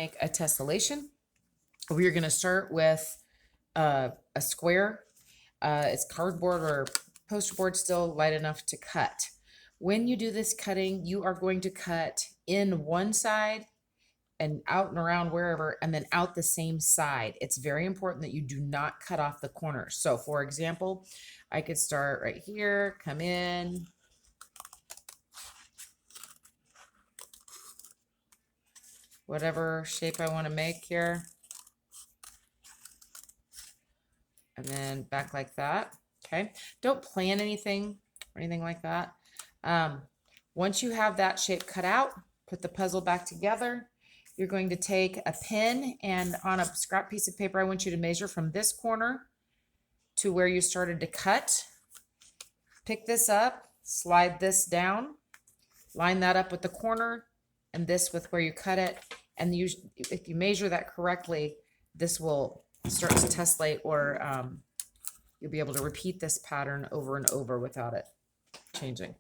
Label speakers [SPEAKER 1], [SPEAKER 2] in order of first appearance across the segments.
[SPEAKER 1] make a tessellation. We're going to start with a square. It's cardboard or poster board, still light enough to cut. When you do this cutting, you are going to cut in one side and out and around wherever, and then out the same side. It's very important that you do not cut off the corners. So for example, I could start right here, come in, whatever shape I want to make here, and then back like that. Okay, don't plan anything or anything like that. Once you have that shape cut out, put the puzzle back together. You're going to take a pin, and on a scrap piece of paper, I want you to measure from this corner to where you started to cut. Pick this up, slide this down, line that up with the corner, and this with where you cut it. And if you measure that correctly, this will start to tessellate, or you'll be able to repeat this pattern over and over without it changing.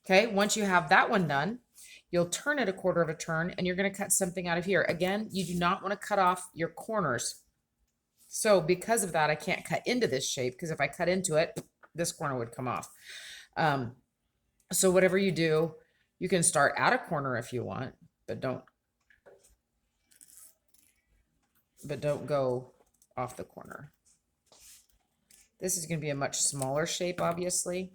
[SPEAKER 1] Okay, once you have that one done, you'll turn it a quarter of a turn, and you're going to cut something out of here. Again, you do not want to cut off your corners. So because of that, I can't cut into this shape, because if I cut into it, this corner would come off. So whatever you do, you can start at a corner if you want, but don't go off the corner. This is going to be a much smaller shape, obviously.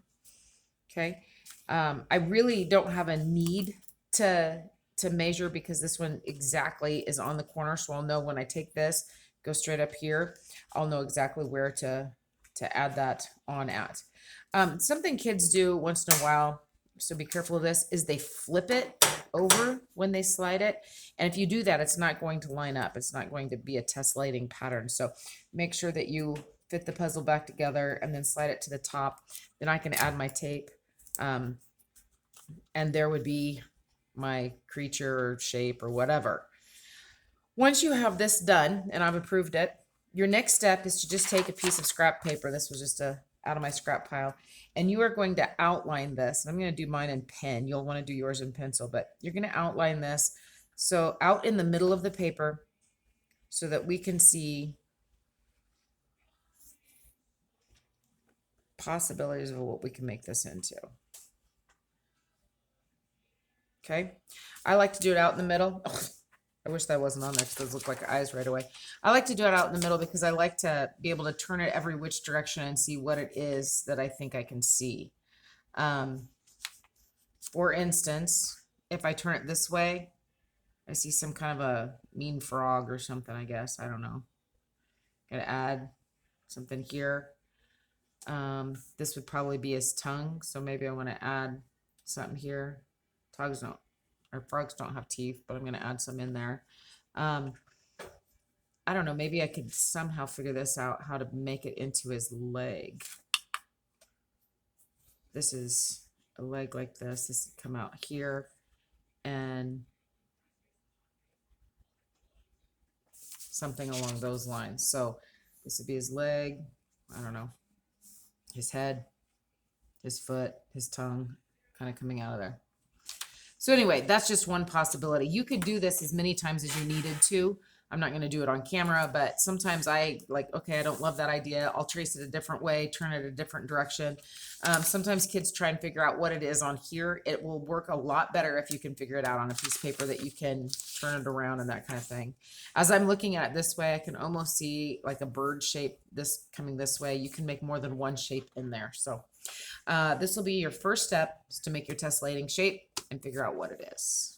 [SPEAKER 1] Okay. I really don't have a need to measure, because this one exactly is on the corner. So I'll know when I take this, go straight up here, I'll know exactly where to add that on at. Something kids do once in a while, so be careful of this, is they flip it over when they slide it. And if you do that, it's not going to line up. It's not going to be a tessellating pattern. So make sure that you fit the puzzle back together and then slide it to the top. Then I can add my tape. And there would be my creature or shape or whatever. Once you have this done, and I've approved it, your next step is to just take a piece of scrap paper. This was just out of my scrap pile. And you are going to outline this. I'm going to do mine in pen. You'll want to do yours in pencil, but you're going to outline this. So out in the middle of the paper, so that we can see possibilities of what we can make this into. Okay, I like to do it out in the middle. Oh, I wish that wasn't on there, because those look like eyes right away. I like to do it out in the middle because I like to be able to turn it every which direction and see what it is that I think I can see. For instance, if I turn it this way, I see some kind of a mean frog or something, I guess. I don't know. Gotta add something here. This would probably be his tongue, so maybe I want to add something here. Frogs don't have teeth, but I'm going to add some in there. I don't know, maybe I could somehow figure this out, how to make it into his leg. This is a leg like this. This would come out here, and something along those lines. So this would be his leg, I don't know, his head, his foot, his tongue, kind of coming out of there. So anyway, that's just one possibility. You could do this as many times as you needed to. I'm not going to do it on camera, but sometimes I okay, I don't love that idea. I'll trace it a different way, turn it a different direction. Sometimes kids try and figure out what it is on here. It will work a lot better if you can figure it out on a piece of paper that you can turn it around and that kind of thing. As I'm looking at it this way, I can almost see like a bird shape this coming this way. You can make more than one shape in there. So this will be your first step, is to make your tessellating shape and figure out what it is.